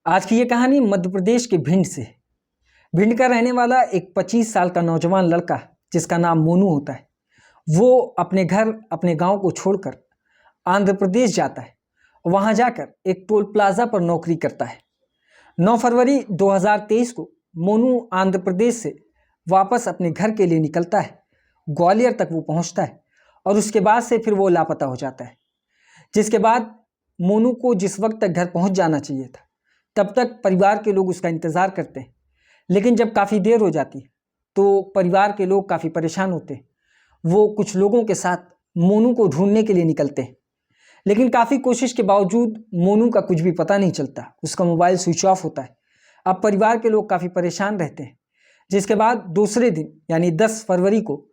आज की ये कहानी मध्य प्रदेश के भिंड से। भिंड का रहने वाला एक 25 साल का नौजवान लड़का जिसका नाम मोनू होता है, वो अपने घर अपने गांव को छोड़कर आंध्र प्रदेश जाता है। वहां जाकर एक टोल प्लाजा पर नौकरी करता है। 9 फरवरी 2023 को मोनू आंध्र प्रदेश से वापस अपने घर के लिए निकलता है। ग्वालियर तक वो पहुंचता है और उसके बाद से फिर वो लापता हो जाता है। जिसके बाद मोनू को जिस वक्त तक घर पहुंच जाना चाहिए था, तब तक परिवार के लोग उसका इंतज़ार करते हैं। लेकिन जब काफ़ी देर हो जाती है तो परिवार के लोग काफ़ी परेशान होते हैं। वो कुछ लोगों के साथ मोनू को ढूंढने के लिए निकलते हैं, लेकिन काफ़ी कोशिश के बावजूद मोनू का कुछ भी पता नहीं चलता। उसका मोबाइल स्विच ऑफ होता है। अब परिवार के लोग काफ़ी परेशान रहते हैं। जिसके बाद दूसरे दिन यानी 10 फरवरी को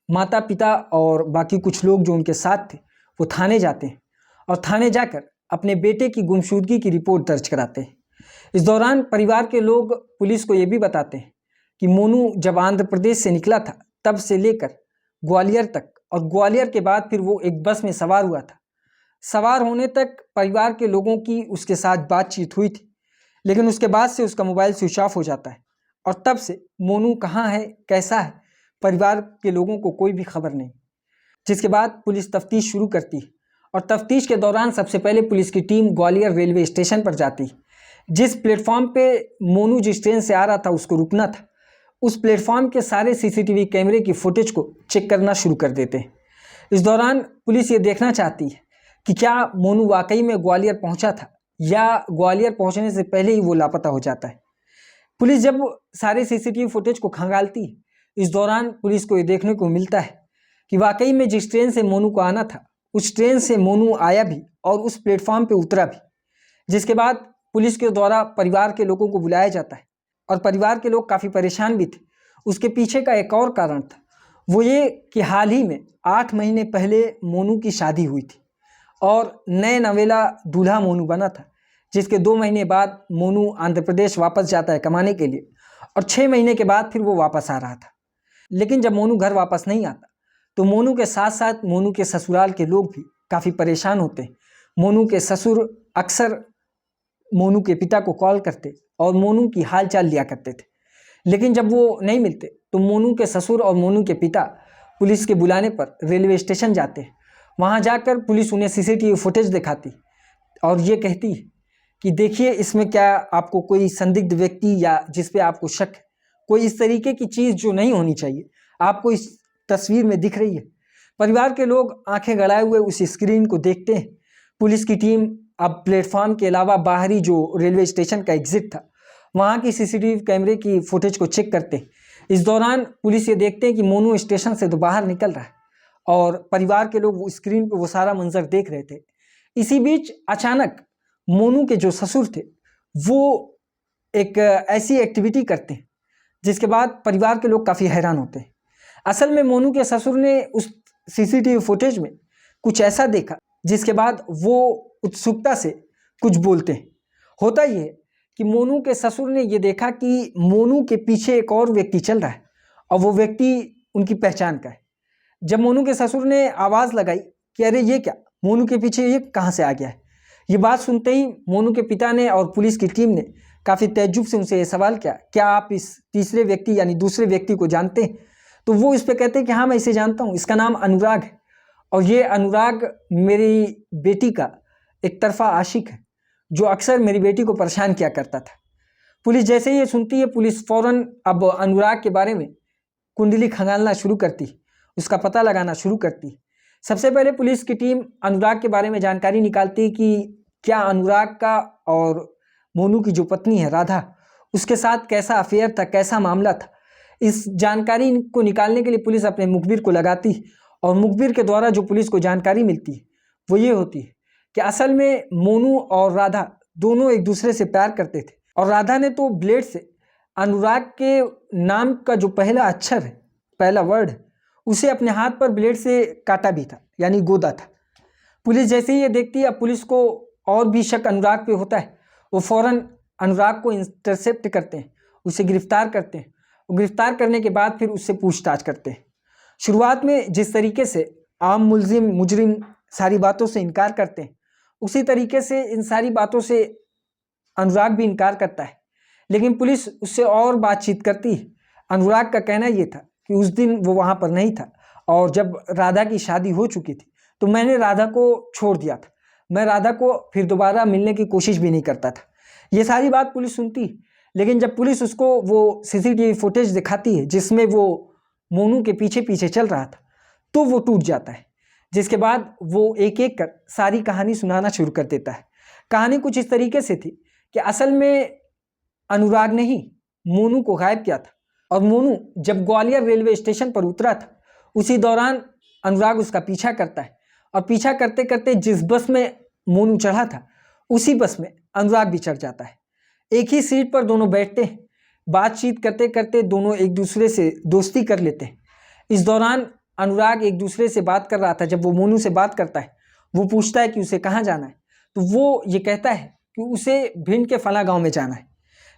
माता पिता और बाकी कुछ लोग जो उनके साथ थे वो थाने जाते हैं और थाने जाकर अपने बेटे की गुमशुदगी की रिपोर्ट दर्ज कराते हैं। इस दौरान परिवार के लोग पुलिस को ये भी बताते हैं कि मोनू जब आंध्र प्रदेश से निकला था तब से लेकर ग्वालियर तक, और ग्वालियर के बाद फिर वो एक बस में सवार हुआ था। सवार होने तक परिवार के लोगों की उसके साथ बातचीत हुई थी, लेकिन उसके बाद से उसका मोबाइल स्विच ऑफ हो जाता है और तब से मोनू कहाँ है, कैसा है, परिवार के लोगों को कोई भी खबर नहीं। जिसके बाद पुलिस तफ्तीश शुरू करती है और तफ्तीश के दौरान सबसे पहले पुलिस की टीम ग्वालियर रेलवे स्टेशन पर जाती है। जिस प्लेटफॉर्म पे मोनू जिस ट्रेन से आ रहा था उसको रुकना था, उस प्लेटफॉर्म के सारे सीसीटीवी कैमरे की फुटेज को चेक करना शुरू कर देते हैं। इस दौरान पुलिस ये देखना चाहती है कि क्या मोनू वाकई में ग्वालियर पहुंचा था या ग्वालियर पहुंचने से पहले ही वो लापता हो जाता है। पुलिस जब सारे सीसीटीवी फुटेज को खंगालती है, इस दौरान पुलिस को ये देखने को मिलता है कि वाकई में जिस ट्रेन से मोनू को आना था उस ट्रेन से मोनू आया भी और उस प्लेटफॉर्म पे उतरा भी। जिसके बाद पुलिस के द्वारा परिवार के लोगों को बुलाया जाता है और परिवार के लोग काफ़ी परेशान भी थे। उसके पीछे का एक और कारण था, वो ये कि हाल ही में 8 महीने पहले मोनू की शादी हुई थी और नए नवेला दूल्हा मोनू बना था। जिसके 2 महीने बाद मोनू आंध्र प्रदेश वापस जाता है कमाने के लिए और 6 महीने के बाद फिर वो वापस आ रहा था। लेकिन जब मोनू घर वापस नहीं आता तो मोनू के साथ साथ मोनू के ससुराल के लोग भी काफ़ी परेशान होते हैं। मोनू के ससुर अक्सर मोनू के पिता को कॉल करते और मोनू की हाल चाल लिया करते थे, लेकिन जब वो नहीं मिलते तो मोनू के ससुर और मोनू के पिता पुलिस के बुलाने पर रेलवे स्टेशन जाते हैं। वहाँ जाकर पुलिस उन्हें सीसीटीवी फुटेज दिखाती और ये कहती है कि देखिए इसमें क्या आपको कोई संदिग्ध व्यक्ति या जिस पे आपको शक है, कोई इस तरीके की चीज़ जो नहीं होनी चाहिए आपको इस तस्वीर में दिख रही है। परिवार के लोग आंखें गड़ाए हुए उस स्क्रीन को देखते हैं। पुलिस की टीम अब प्लेटफॉर्म के अलावा बाहरी जो रेलवे स्टेशन का एग्जिट था वहाँ की सीसीटीवी कैमरे की फुटेज को चेक करते हैं। इस दौरान पुलिस ये देखते हैं कि मोनू स्टेशन से तो बाहर निकल रहा है और परिवार के लोग वो स्क्रीन पर वो सारा मंजर देख रहे थे। इसी बीच अचानक मोनू के जो ससुर थे वो एक ऐसी एक्टिविटी करते हैं जिसके बाद परिवार के लोग काफ़ी हैरान होते हैं। असल में मोनू के ससुर ने उस सीसीटीवी फुटेज में कुछ ऐसा देखा जिसके बाद वो उत्सुकता से कुछ बोलते हैं। होता ये है कि मोनू के ससुर ने ये देखा कि मोनू के पीछे एक और व्यक्ति चल रहा है और वो व्यक्ति उनकी पहचान का है। जब मोनू के ससुर ने आवाज़ लगाई कि अरे ये क्या, मोनू के पीछे ये कहाँ से आ गया है, ये बात सुनते ही मोनू के पिता ने और पुलिस की टीम ने काफ़ी तैज्जुब से उनसे ये सवाल किया, क्या आप इस तीसरे व्यक्ति यानी दूसरे व्यक्ति को जानते हैं? तो वो इस पर कहते हैं कि हाँ मैं इसे जानता हूँ, इसका नाम अनुराग है और ये अनुराग मेरी बेटी का एक तरफा आशिक है जो अक्सर मेरी बेटी को परेशान किया करता था। पुलिस जैसे ही ये सुनती है, पुलिस फौरन अब अनुराग के बारे में कुंडली खंगालना शुरू करती, उसका पता लगाना शुरू करती। सबसे पहले पुलिस की टीम अनुराग के बारे में जानकारी निकालती कि क्या अनुराग का और मोनू की जो पत्नी है राधा, उसके साथ कैसा अफेयर था, कैसा मामला था। इस जानकारी को निकालने के लिए पुलिस अपने मुखबिर को लगाती और मुखबिर के द्वारा जो पुलिस को जानकारी मिलती है वो ये होती है कि असल में मोनू और राधा दोनों एक दूसरे से प्यार करते थे और राधा ने तो ब्लेड से अनुराग के नाम का जो पहला अक्षर है, पहला वर्ड है, उसे अपने हाथ पर ब्लेड से काटा भी था, यानी गोदा था। पुलिस जैसे ही ये देखती है, अब पुलिस को और भी शक अनुराग पे होता है। वो फौरन अनुराग को इंटरसेप्ट करते हैं, उसे गिरफ्तार करते हैं। गिरफ्तार करने के बाद फिर उससे पूछताछ करते हैं। शुरुआत में जिस तरीके से आम मुजरिम सारी बातों से इनकार करते हैं, उसी तरीके से इन सारी बातों से अनुराग भी इनकार करता है, लेकिन पुलिस उससे और बातचीत करती है। अनुराग का कहना ये था कि उस दिन वो वहाँ पर नहीं था और जब राधा की शादी हो चुकी थी तो मैंने राधा को छोड़ दिया था। मैं राधा को फिर दोबारा मिलने की कोशिश भी नहीं करता था। ये सारी बात पुलिस सुनती है, लेकिन जब पुलिस उसको वो सीसीटीवी फुटेज दिखाती है जिसमें वो मोनू के पीछे पीछे चल रहा था, तो वो टूट जाता है। जिसके बाद वो एक एक कर सारी कहानी सुनाना शुरू कर देता है। कहानी कुछ इस तरीके से थी कि असल में अनुराग ने ही मोनू को गायब किया था और मोनू जब ग्वालियर रेलवे स्टेशन पर उतरा था उसी दौरान अनुराग उसका पीछा करता है और पीछा करते करते जिस बस में मोनू चढ़ा था उसी बस में अनुराग भी चढ़ जाता है। एक ही सीट पर दोनों बैठते हैं, बातचीत करते करते दोनों एक दूसरे से दोस्ती कर लेते हैं। इस दौरान अनुराग एक दूसरे से बात कर रहा था। जब वो मोनू से बात करता है, वो पूछता है कि उसे कहाँ जाना है, तो वो ये कहता है कि उसे भिंड के फला गांव में जाना है।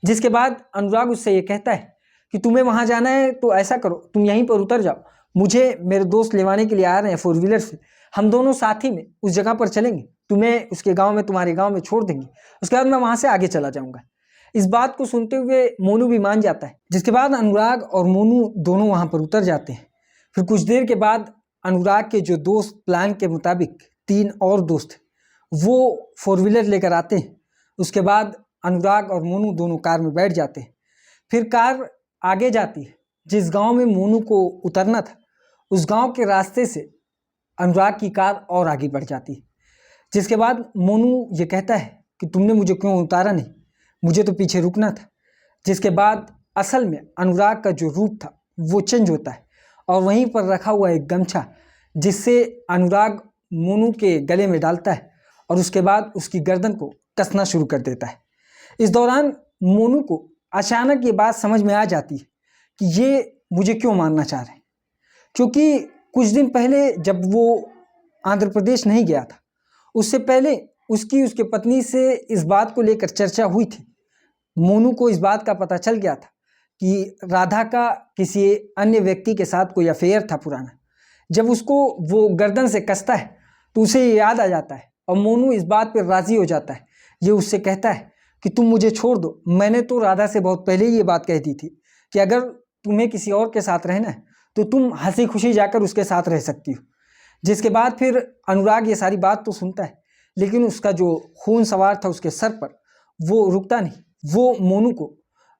जिसके बाद अनुराग उससे ये कहता है कि तुम्हें वहाँ जाना है तो ऐसा करो, तुम यहीं पर उतर जाओ, मुझे मेरे दोस्त लेवाने के लिए आ रहे हैं 4 व्हीलर से, हम दोनों साथ ही में उस जगह पर चलेंगे, तुम्हें उसके गांव में तुम्हारे गांव में छोड़ देंगे, उसके बाद मैं वहाँ से आगे चला जाऊँगा। इस बात को सुनते हुए मोनू भी मान जाता है। जिसके बाद अनुराग और मोनू दोनों वहाँ पर उतर जाते हैं। फिर कुछ देर के बाद अनुराग के जो दोस्त प्लान के मुताबिक 3 और दोस्त वो 4 व्हीलर लेकर आते हैं। उसके बाद अनुराग और मोनू दोनों कार में बैठ जाते हैं। फिर कार आगे जाती है। जिस गांव में मोनू को उतरना था उस गांव के रास्ते से अनुराग की कार और आगे बढ़ जाती है। जिसके बाद मोनू ये कहता है कि तुमने मुझे क्यों उतारा नहीं, मुझे तो पीछे रुकना था। जिसके बाद असल में अनुराग का जो रूप था वो चेंज होता है और वहीं पर रखा हुआ एक गमछा जिससे अनुराग मोनू के गले में डालता है और उसके बाद उसकी गर्दन को कसना शुरू कर देता है। इस दौरान मोनू को अचानक ये बात समझ में आ जाती है कि ये मुझे क्यों मारना चाह रहे हैं, क्योंकि कुछ दिन पहले जब वो आंध्र प्रदेश नहीं गया था उससे पहले उसके पत्नी से इस बात को लेकर चर्चा हुई थी। मोनू को इस बात का पता चल गया था कि राधा का किसी अन्य व्यक्ति के साथ कोई अफेयर था पुराना। जब उसको वो गर्दन से कसता है तो उसे ये याद आ जाता है और मोनू इस बात पर राज़ी हो जाता है। ये उससे कहता है कि तुम मुझे छोड़ दो, मैंने तो राधा से बहुत पहले ही ये बात कह दी थी कि अगर तुम्हें किसी और के साथ रहना है तो तुम हंसी खुशी जाकर उसके साथ रह सकती हो। जिसके बाद फिर अनुराग ये सारी बात तो सुनता है, लेकिन उसका जो खून सवार था उसके सर पर वो रुकता नहीं। वो मोनू को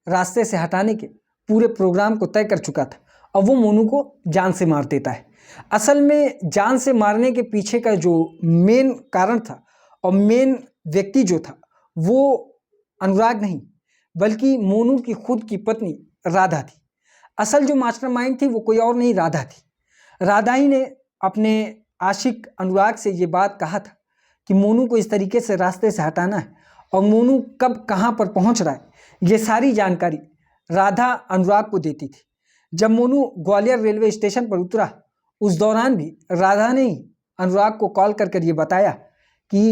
रास्ते से हटाने के पूरे प्रोग्राम को तय कर चुका था और वो मोनू को जान से मार देता है। असल में जान से मारने के पीछे का जो मेन कारण था और मेन व्यक्ति जो था वो अनुराग नहीं बल्कि मोनू की खुद की पत्नी राधा थी। असल जो मास्टरमाइंड थी वो कोई और नहीं, राधा थी। राधा ही ने अपने आशिक अनुराग से ये बात कहा था कि मोनू को इस तरीके से रास्ते से हटाना है और मोनू कब कहाँ पर पहुँच रहा है ये सारी जानकारी राधा अनुराग को देती थी। जब मोनू ग्वालियर रेलवे स्टेशन पर उतरा उस दौरान भी राधा ने ही अनुराग को कॉल कर ये बताया कि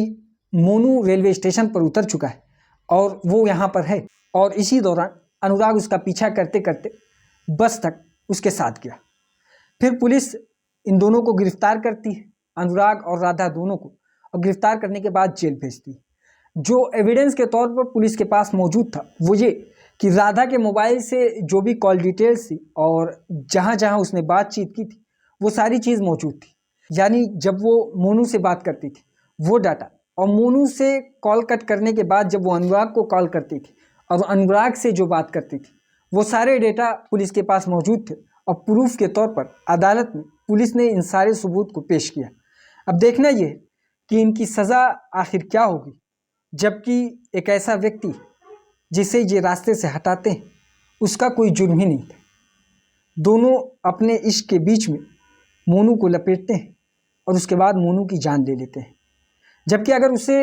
मोनू रेलवे स्टेशन पर उतर चुका है और वो यहाँ पर है। और इसी दौरान अनुराग उसका पीछा करते करते बस तक उसके साथ गया। फिर पुलिस इन दोनों को गिरफ्तार करती है, अनुराग और राधा दोनों को, और गिरफ्तार करने के बाद जेल भेजती है। जो एविडेंस के तौर पर पुलिस के पास मौजूद था वो ये कि राधा के मोबाइल से जो भी कॉल डिटेल्स थी और जहाँ जहाँ उसने बातचीत की थी वो सारी चीज़ मौजूद थी। यानी जब वो मोनू से बात करती थी वो डाटा, और मोनू से कॉल कट करने के बाद जब वो अनुराग को कॉल करती थी और अनुराग से जो बात करती थी वो सारे डेटा पुलिस के पास मौजूद थे। और प्रूफ के तौर पर अदालत में पुलिस ने इन सारे सबूत को पेश किया। अब देखना ये है कि इनकी सज़ा आखिर क्या होगी, जबकि एक ऐसा व्यक्ति जिसे ये रास्ते से हटाते हैं उसका कोई जुर्म ही नहीं था। दोनों अपने इश्क के बीच में मोनू को लपेटते हैं और उसके बाद मोनू की जान ले लेते हैं। जबकि अगर उसे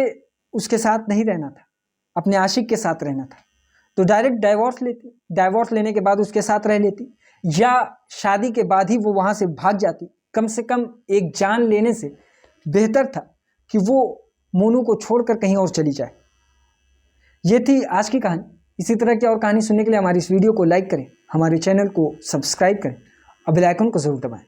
उसके साथ नहीं रहना था, अपने आशिक के साथ रहना था, तो डायरेक्ट डाइवोर्स लेती। डाइवोर्स लेने के बाद उसके साथ रह लेती, या शादी के बाद ही वो वहाँ से भाग जाती। कम से कम एक जान लेने से बेहतर था कि वो मोनू को छोड़कर कहीं और चली जाए। ये थी आज की कहानी। इसी तरह की और कहानी सुनने के लिए हमारी इस वीडियो को लाइक करें, हमारे चैनल को सब्सक्राइब करें और बेल आइकन को ज़रूर दबाएं।